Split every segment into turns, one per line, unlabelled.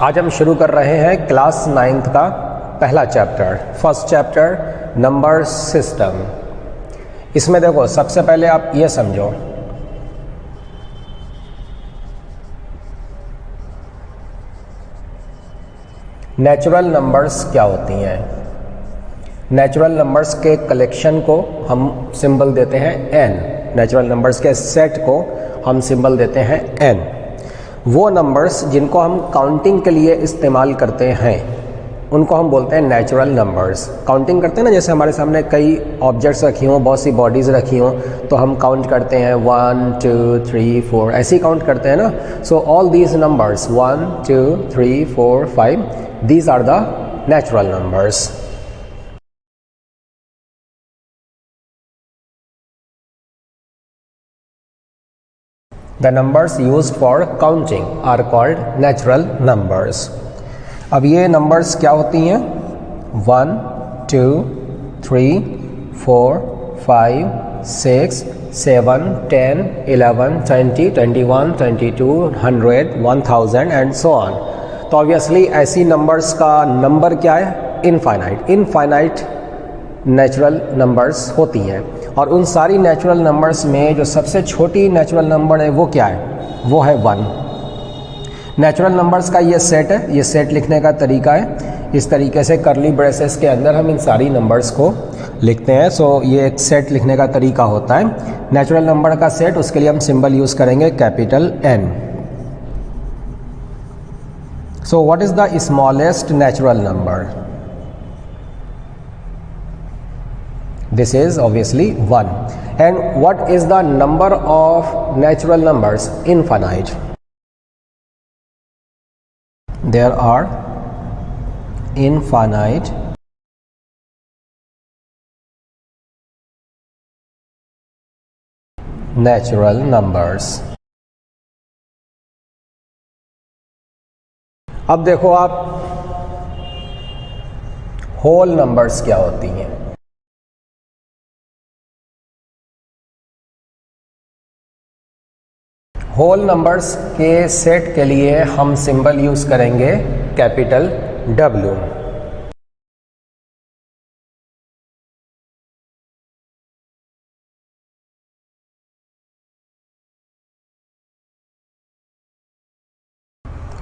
आज हम शुरू कर रहे हैं क्लास 9th का पहला chapter, first chapter number system. इसमें देखो, सबसे पहले आप ये समझो, नेचुरल नंबर्स क्या होती हैं। नेचुरल नंबर्स के कलेक्शन को हम सिंबल देते हैं n। नेचुरल नंबर्स के सेट को हम सिंबल देते हैं n। वो नंबर्स जिनको हम काउंटिंग के लिए इस्तेमाल करते हैं उनको हम बोलते हैं नेचुरल नंबर्स। काउंटिंग करते हैं ना, जैसे हमारे सामने कई ऑब्जेक्ट्स रखी हों, बहुत सी बॉडीज़ रखी हों, तो हम काउंट करते हैं 1 2 3 4, ऐसे ही काउंट करते हैं ना। So all these numbers 1 2 3 4 5, these are the natural numbers. The numbers used for counting are called natural numbers. अब ये numbers क्या होती हैं? 1 2 3 4 5 6 7 10 11 20 21 22 100 1000 and so on. तो obviously ऐसी numbers का number क्या है? Infinite. Infinite नेचुरल नंबर्स होती हैं, और उन सारी नेचुरल नंबर्स में जो सबसे छोटी नेचुरल नंबर है वो क्या है? वो है 1। नेचुरल नंबर्स का ये सेट है। ये सेट लिखने का तरीका है इस तरीके से, करली ब्रेसेस के अंदर हम इन सारी नंबर्स को लिखते हैं। सो ये एक सेट लिखने का तरीका होता है। नेचुरल नंबर का सेट, उसके लिए हम सिंबल यूज़ करेंगे capital N। So what is the smallest natural number? This is obviously 1. And what is the number of natural numbers? Infinite. There are infinite natural numbers. अब देखो आप, whole numbers क्या होती हैं? होल नंबर्स के set के लिए हम सिंबल यूज करेंगे कैपिटल W।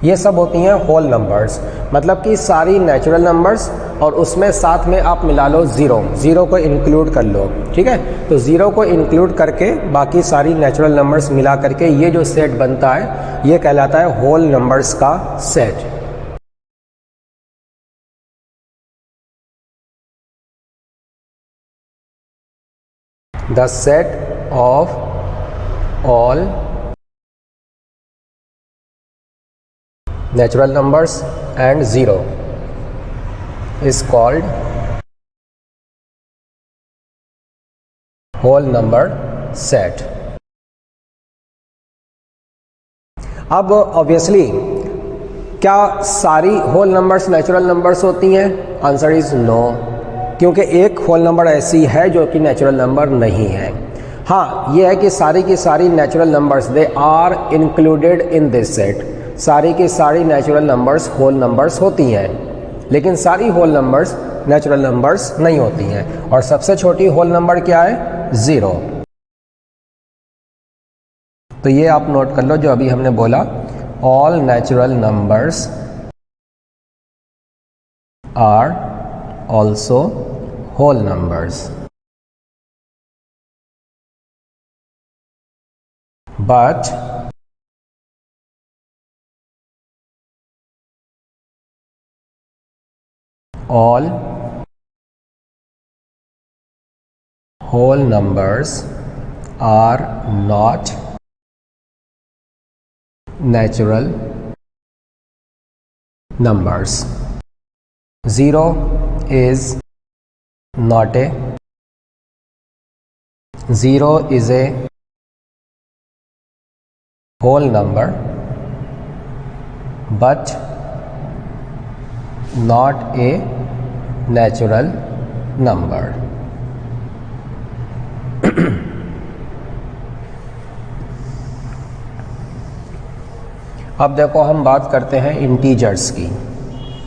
ये सब होती हैं होल नंबर्स, मतलब कि सारी नेचुरल नंबर्स, और उसमें साथ में आप मिला लो ज़ीरो को इंक्लूड कर लो, ठीक है। तो ज़ीरो को इंक्लूड करके बाकी सारी नेचुरल नंबर्स मिला करके ये जो सेट बनता है ये कहलाता है होल नंबर्स का set. The set of all natural numbers and 0 is called whole number set. अब obviously क्या सारी whole numbers natural numbers होती हैं? आंसर इज नो, क्योंकि एक whole number ऐसी है जो कि natural number नहीं है। हाँ, ये है कि सारी की सारी natural numbers they are included in this set। सारी की सारी नेचुरल नंबर्स होल नंबर्स होती हैं, लेकिन सारी होल नंबर्स नेचुरल नंबर्स नहीं होती हैं। और सबसे छोटी होल नंबर क्या है? 0। तो ये आप नोट कर लो जो अभी हमने बोला, all natural numbers are also whole numbers, but all whole numbers are not natural numbers. 0 is not a 0 is a whole number, but not a natural number. अब देखो हम बात करते हैं इंटीजर्स की।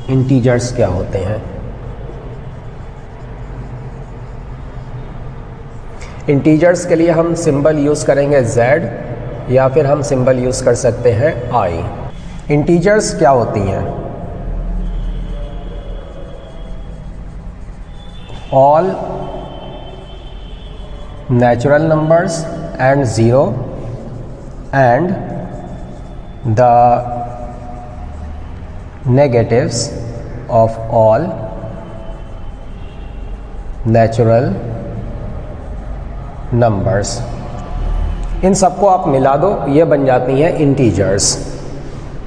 इंटीजर्स क्या होते हैं? इंटीजर्स के लिए हम सिंबल यूज़ करेंगे z या फिर हम सिंबल यूज़ कर सकते हैं i। इंटीजर्स क्या होती हैं? All natural numbers and 0 and the negatives of all natural numbers। इन सबको आप मिला दो, ये बन जाती हैं इंटीजर्स।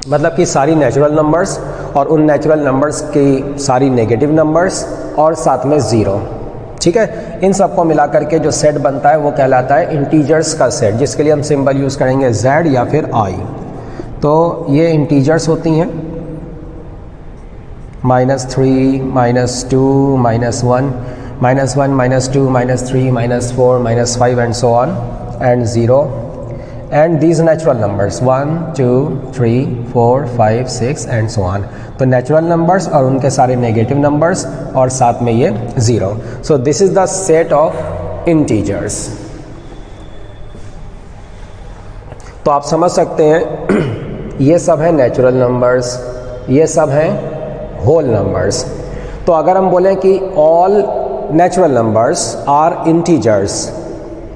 मतलब कि सारी नेचुरल नंबर्स और उन नेचुरल नंबर्स की सारी नेगेटिव नंबर्स और साथ में ज़ीरो। ठीक है, इन सबको मिला करके जो सेट बनता है वो कहलाता है इंटीजर्स का सेट, जिसके लिए हम सिंबल यूज़ करेंगे z या फिर i। तो ये इंटीजर्स होती हैं -3, -2, -1, -1, -2, -3, -4, -5 and so on and 0 and these natural numbers 1, 2, 3, 4, 5, 6 and so on। तो नेचुरल नंबर्स और उनके सारे नेगेटिव नंबर्स और साथ में ये 0। So this is the set of integers. तो आप समझ सकते हैं ये सब हैं नेचुरल नंबर्स, ये सब हैं होल नंबर्स। तो अगर हम बोलें कि all natural numbers are integers,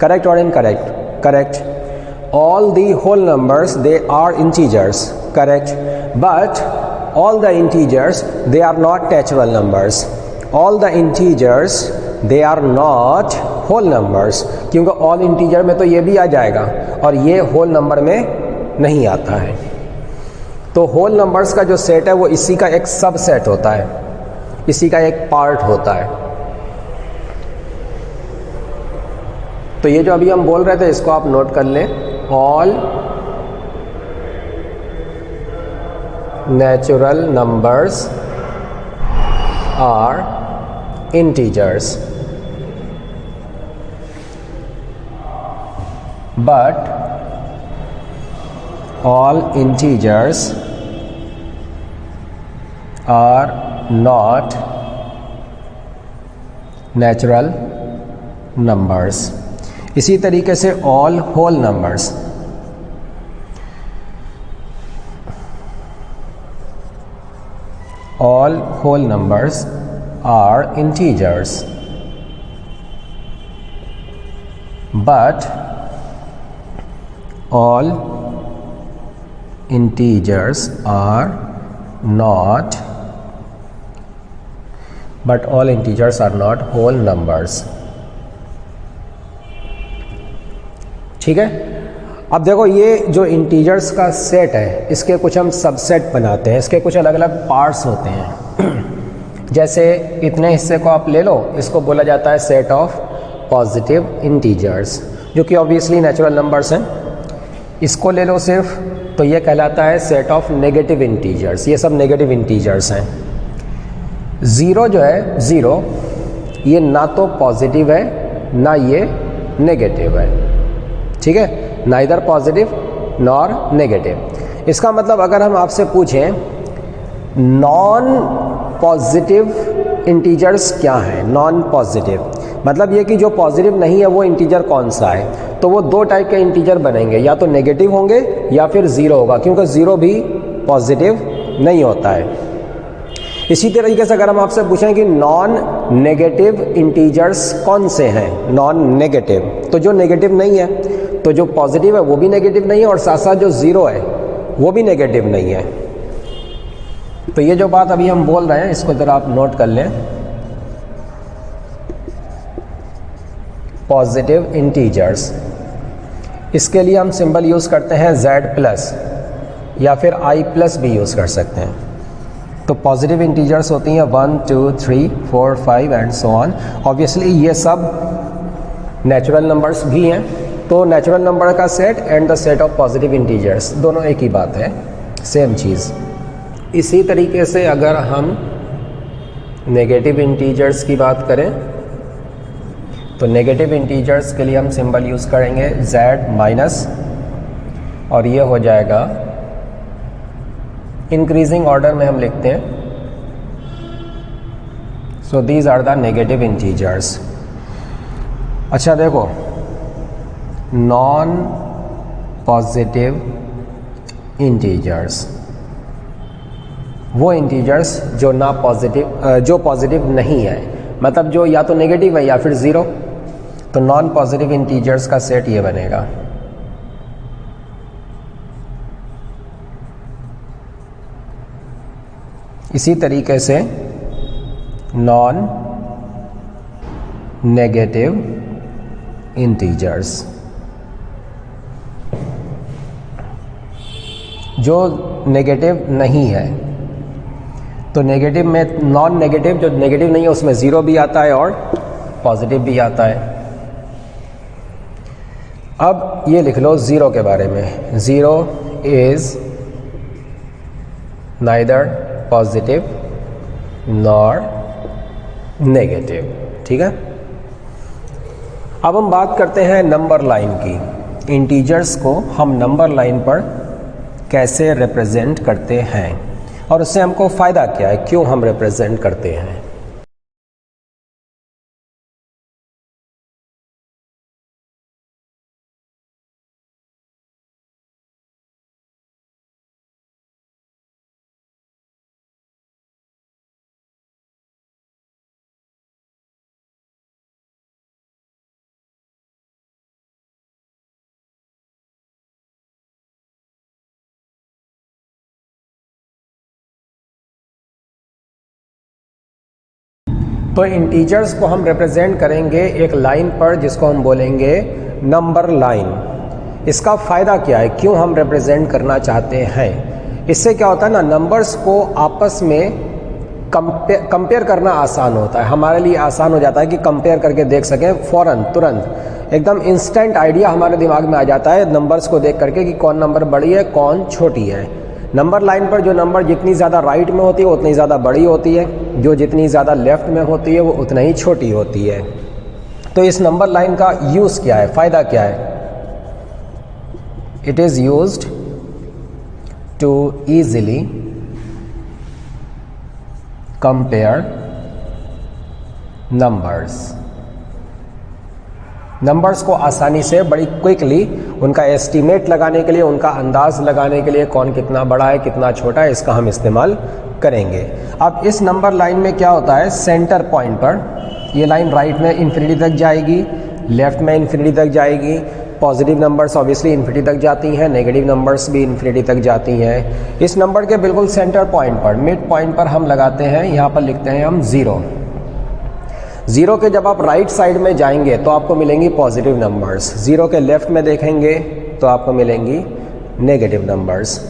correct और incorrect? Correct. all the whole numbers they are integers, correct, but all the integers they are not natural numbers, all the integers they are not whole numbers, क्योंकि all integer में तो ये भी आ जाएगा और ये whole number में नहीं आता है। तो whole numbers का जो सेट है वो इसी का एक सबसेट होता है, इसी का एक पार्ट होता है। तो ये जो अभी हम बोल रहे थे इसको आप नोट कर लें, all natural numbers are integers, but all integers are not natural numbers। इसी तरीके से all whole numbers, all whole numbers are integers but all integers are not, but all integers are not whole numbers. ठीक है, अब देखो ये जो integers का सेट है इसके कुछ हम सबसेट बनाते हैं, इसके कुछ अलग अलग पार्ट्स होते हैं। जैसे इतने हिस्से को आप ले लो, इसको बोला जाता है सेट ऑफ पॉजिटिव इंटीजर्स, जो कि ऑब्वियसली नेचुरल नंबर्स हैं। इसको ले लो सिर्फ, तो ये कहलाता है सेट ऑफ नेगेटिव इंटीजर्स, ये सब नेगेटिव इंटीजर्स हैं। ज़ीरो जो है, ज़ीरो ये ना तो पॉजिटिव है ना ये नेगेटिव है। ठीक है, नाइदर पॉजिटिव नॉर नेगेटिव। इसका मतलब अगर हम आपसे पूछें नॉन पॉजिटिव इंटीजर्स क्या हैं, नॉन पॉजिटिव मतलब ये कि जो पॉजिटिव नहीं है वो इंटीजर कौन सा है, तो वो दो टाइप के इंटीजर बनेंगे, या तो नेगेटिव होंगे या फिर ज़ीरो होगा, क्योंकि ज़ीरो भी पॉजिटिव नहीं होता है। इसी तरीके से अगर हम आपसे पूछें कि नॉन नेगेटिव इंटीजर्स कौन से हैं, नॉन नेगेटिव, तो जो नेगेटिव नहीं है, तो जो पॉजिटिव है वो भी नेगेटिव नहीं है और साथ साथ जो ज़ीरो है वो भी नेगेटिव नहीं है। तो ये जो बात अभी हम बोल रहे हैं इसको ज़रा आप नोट कर लें। पॉजिटिव इंटीजर्स, इसके लिए हम सिंबल यूज़ करते हैं z+ या फिर i+ भी यूज़ कर सकते हैं। तो पॉजिटिव इंटीजर्स होती हैं 1, 2, 3, 4, 5 एंड सो ऑन। ऑब्वियसली ये सब नेचुरल नंबर्स भी हैं, तो नेचुरल नंबर का set and the set of positive integers दोनों एक ही बात है, सेम चीज़। इसी तरीके से अगर हम नेगेटिव इंटीजर्स की बात करें तो नेगेटिव इंटीजर्स के लिए हम सिंबल यूज़ करेंगे z- और ये हो जाएगा इंक्रीजिंग ऑर्डर में हम लिखते हैं। So these are the negative integers. अच्छा देखो, नॉन पॉजिटिव इंटीजर्स, वो इंटीजर्स जो ना पॉजिटिव, जो पॉजिटिव नहीं है, मतलब जो या तो नेगेटिव है या फिर ज़ीरो, तो नॉन पॉजिटिव इंटीजर्स का सेट ये बनेगा। इसी तरीके से नॉन नेगेटिव इंटीजर्स, जो नेगेटिव नहीं है, तो नेगेटिव में नॉन नेगेटिव, जो नेगेटिव नहीं है उसमें ज़ीरो भी आता है और पॉजिटिव भी आता है। अब ये लिख लो ज़ीरो के बारे में, zero is neither positive nor negative. ठीक है, अब हम बात करते हैं नंबर लाइन की। इंटीजर्स को हम नंबर लाइन पर कैसे रिप्रेजेंट करते हैं और उससे हमको फ़ायदा क्या है, क्यों हम रिप्रेजेंट करते हैं। तो इंटीजर्स को हम रिप्रेजेंट करेंगे एक लाइन पर जिसको हम बोलेंगे नंबर लाइन। इसका फ़ायदा क्या है, क्यों हम रिप्रेजेंट करना चाहते हैं। इससे क्या होता है ना, नंबर्स को आपस में कंपेयर करना आसान होता है, हमारे लिए आसान हो जाता है कि कंपेयर करके देख सकें फ़ौरन, तुरंत एकदम इंस्टेंट आइडिया हमारे दिमाग में आ जाता है नंबर्स को देख करके कि कौन नंबर बड़ी है कौन छोटी है। नंबर लाइन पर जो नंबर जितनी ज़्यादा राइट में होती है उतनी ज़्यादा बड़ी होती है, जो जितनी ज़्यादा लेफ्ट में होती है वो उतना ही छोटी होती है। तो इस नंबर लाइन का यूज़ क्या है, फ़ायदा क्या है। It is used to easily compare numbers को आसानी से, बड़ी क्विकली उनका एस्टीमेट लगाने के लिए, उनका अंदाज़ लगाने के लिए कौन कितना बड़ा है कितना छोटा है, इसका हम इस्तेमाल करेंगे। अब इस नंबर लाइन में क्या होता है, सेंटर पॉइंट पर ये लाइन राइट में इन्फिनिटी तक जाएगी, लेफ्ट में इन्फिनिटी तक जाएगी। पॉजिटिव नंबर्स ऑब्वियसली इन्फिनिटी तक जाती हैं, नेगेटिव नंबर्स भी इन्फिनिटी तक जाती हैं। इस नंबर के बिल्कुल सेंटर पॉइंट पर, मिड पॉइंट पर हम लगाते हैं, यहाँ पर लिखते हैं हम ज़ीरो। ज़ीरो के जब आप राइट साइड में जाएंगे तो आपको मिलेंगी पॉजिटिव नंबर्स, ज़ीरो के लेफ्ट में देखेंगे तो आपको मिलेंगी नेगेटिव नंबर्स।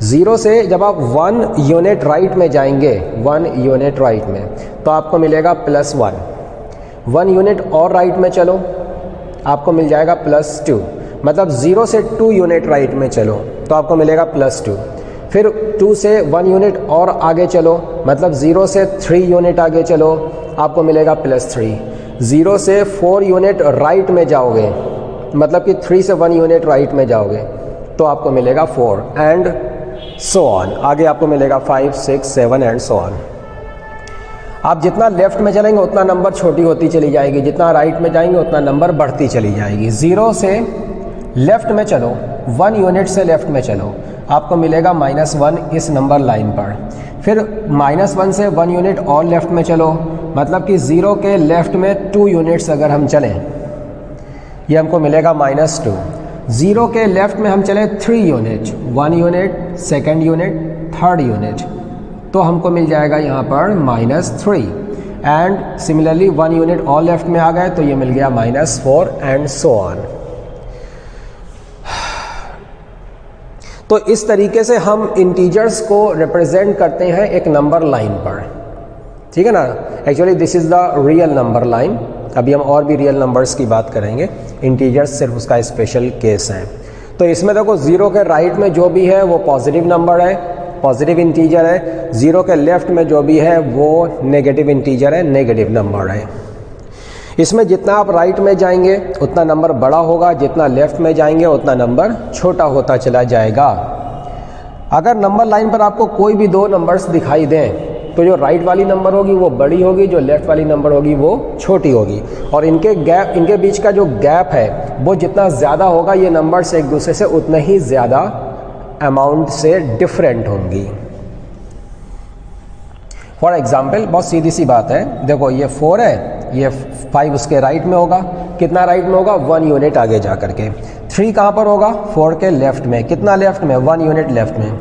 ज़ीरो से जब आप 1 यूनिट राइट में जाएंगे, 1 यूनिट राइट में, तो आपको मिलेगा +1। 1 यूनिट और राइट में चलो, आपको मिल जाएगा +2। मतलब 0 से 2 यूनिट राइट में चलो तो आपको मिलेगा +2। फिर 2 से 1 यूनिट और आगे चलो, मतलब 0 से 3 यूनिट आगे चलो, आपको मिलेगा +3। 0 से 4 यूनिट राइट में जाओगे, मतलब कि 3 से 1 यूनिट राइट में जाओगे तो आपको मिलेगा 4 एंड सो ऑन। आगे आपको मिलेगा 5, 6, 7 एंड सो ऑन। आप जितना लेफ्ट में चलेंगे उतना नंबर छोटी होती चली जाएगी, जितना राइट में जाएंगे उतना नंबर बढ़ती चली जाएगी। 0 से लेफ्ट में चलो, 1 यूनिट से लेफ्ट में चलो, आपको मिलेगा -1 इस नंबर लाइन पर। फिर -1 से 1 यूनिट और लेफ्ट में चलो, मतलब कि 0 के लेफ्ट में 2 यूनिट्स अगर हम चलें, ये हमको मिलेगा -2। 0 के लेफ्ट में हम चले 3 unit, 1 unit, second unit, third unit, तो हमको मिल जाएगा यहाँ पर -3। एंड सिमिलरली 1 यूनिट और लेफ्ट में आ गए तो ये मिल गया -4 एंड सो ऑन। तो इस तरीके से हम इंटीजर्स को रिप्रेजेंट करते हैं एक नंबर लाइन पर, ठीक है ना। Actually this is the real number line. अभी हम और भी रियल नंबर्स की बात करेंगे, इंटीजर्स सिर्फ उसका स्पेशल केस है। तो इसमें देखो 0 के राइट में जो भी है वो पॉजिटिव नंबर है, पॉजिटिव इंटीजर है। 0 के लेफ्ट में जो भी है वो नेगेटिव इंटीजर है, नेगेटिव नंबर है। इसमें जितना आप राइट में जाएंगे उतना नंबर बड़ा होगा, जितना लेफ्ट में जाएंगे उतना नंबर छोटा होता चला जाएगा। अगर नंबर लाइन पर आपको कोई भी दो नंबर्स दिखाई दें तो जो राइट वाली नंबर होगी वो बड़ी होगी, जो लेफ्ट वाली नंबर होगी वो छोटी होगी, और इनके बीच का जो गैप है वो जितना ज़्यादा होगा ये नंबर्स एक दूसरे से उतने ही ज़्यादा अमाउंट से डिफरेंट होंगी। फॉर एग्जाम्पल, बहुत सीधी सी बात है, देखो ये 4 है, ये 5 उसके राइट में होगा, कितना राइट में होगा, 1 यूनिट आगे जा करके। 3 कहाँ पर होगा, 4 के लेफ्ट में, कितना लेफ्ट में, 1 यूनिट लेफ्ट में।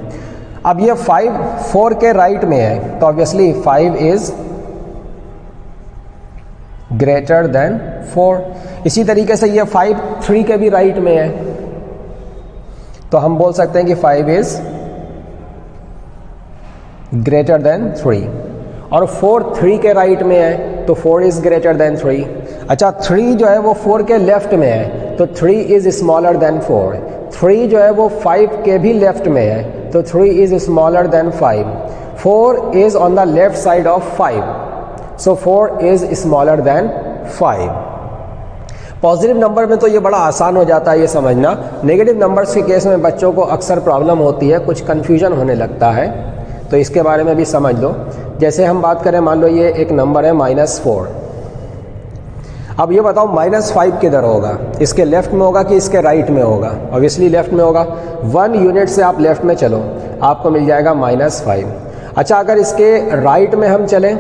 अब ये 5 4 के राइट में है तो ऑब्वियसली 5 इज ग्रेटर देन 4। इसी तरीके से ये 5 3 के भी राइट में है तो हम बोल सकते हैं कि 5 इज ग्रेटर देन 3, और 4 3 के राइट में है तो 4 इज ग्रेटर देन 3। अच्छा, 3 जो है वो 4 के लेफ्ट में है तो 3 इज स्मॉलर देन 4। 3 जो है वो 5 के भी लेफ्ट में है तो 3 is smaller than 5। 4 is on the left side of 5 so 4 is smaller than 5। Positive number में तो ये बड़ा आसान हो जाता है ये समझना। नेगेटिव नंबर्स के केस में बच्चों को अक्सर प्रॉब्लम होती है, कुछ कन्फ्यूजन होने लगता है, तो इसके बारे में भी समझ लो। जैसे हम बात करें, मान लो ये एक नंबर है -4। अब ये बताओ -5 किधर होगा, इसके लेफ्ट में होगा कि इसके राइट में होगा? ऑब्वियसली लेफ्ट में होगा। 1 यूनिट से आप लेफ्ट में चलो, आपको मिल जाएगा -5। अच्छा, अगर इसके राइट में हम चलें,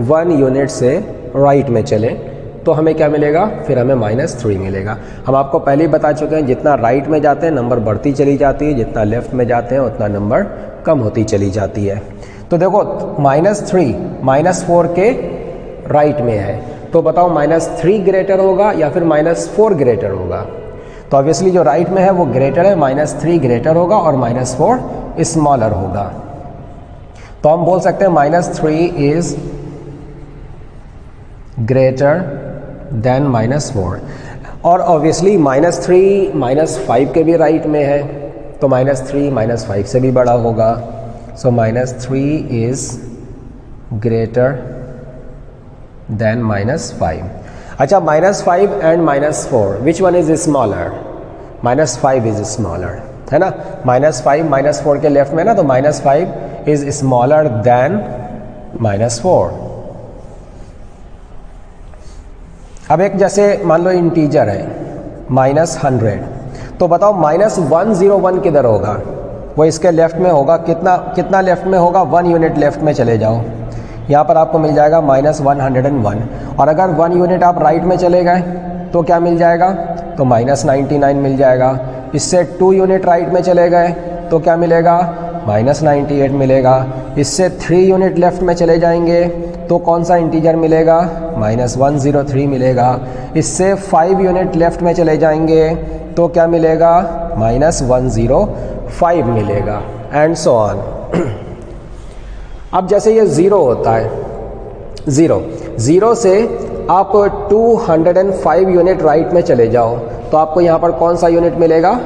1 यूनिट से राइट में चलें तो हमें क्या मिलेगा, फिर हमें -3 मिलेगा। हम आपको पहले ही बता चुके हैं, जितना राइट में जाते हैं नंबर बढ़ती चली जाती है, जितना लेफ्ट में जाते हैं उतना नंबर कम होती चली जाती है। तो देखो -3 -4 के राइट में है तो बताओ -3 ग्रेटर होगा या फिर -4 ग्रेटर होगा? तो ऑब्वियसली जो राइट में है वो ग्रेटर है, -3 ग्रेटर होगा और -4 स्मॉलर होगा। तो हम बोल सकते हैं -3 इज ग्रेटर देन -4। और ऑब्वियसली -3 -5 के भी राइट में है तो -3 -5 से भी बड़ा होगा। सो -3 इज ग्रेटर देन -5। अच्छा, -5 and -4 which one is smaller? -5 is smaller, है ना। -5 -4 के लेफ्ट में ना, तो -5 इज स्मॉलर देन -4। अब एक जैसे मान लो इंटीजर है -100, तो बताओ -101 किधर होगा? वो इसके लेफ्ट में होगा, कितना लेफ्ट में होगा, 1 यूनिट लेफ्ट में चले जाओ, यहाँ पर आपको मिल जाएगा -101। और अगर 1 यूनिट आप राइट में चले गए तो क्या मिल जाएगा, तो -99 मिल जाएगा। इससे 2 यूनिट राइट में चले गए तो क्या मिलेगा, -98 मिलेगा। इससे 3 यूनिट लेफ्ट में चले जाएंगे तो कौन सा इंटीजर मिलेगा, -103 मिलेगा। इससे 5 यूनिट लेफ्ट में चले जाएंगे तो क्या मिलेगा, -105 मिलेगा, एंड सो ऑन। अब जैसे ये 0 होता है, 0 से आप 205 यूनिट राइट में चले जाओ तो आपको यहाँ पर कौन सा यूनिट मिलेगा,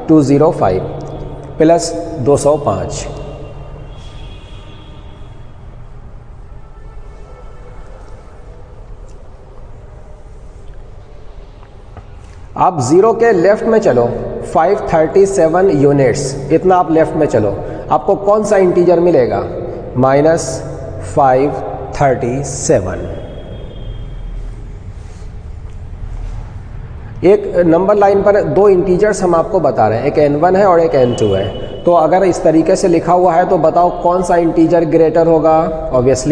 205 प्लस 205। आप 0 के लेफ्ट में चलो, 537 यूनिट्स, इतना आप लेफ्ट में चलो, आपको कौन सा इंटीजर मिलेगा, -537। एक नंबर लाइन पर 2 इंटीजर्स हम आपको बता रहे हैं, एक n1 है और एक n2 है। तो अगर इस तरीके से लिखा हुआ है तो बताओ कौन सा इंटीजर ग्रेटर होगा? ऑब्वियसली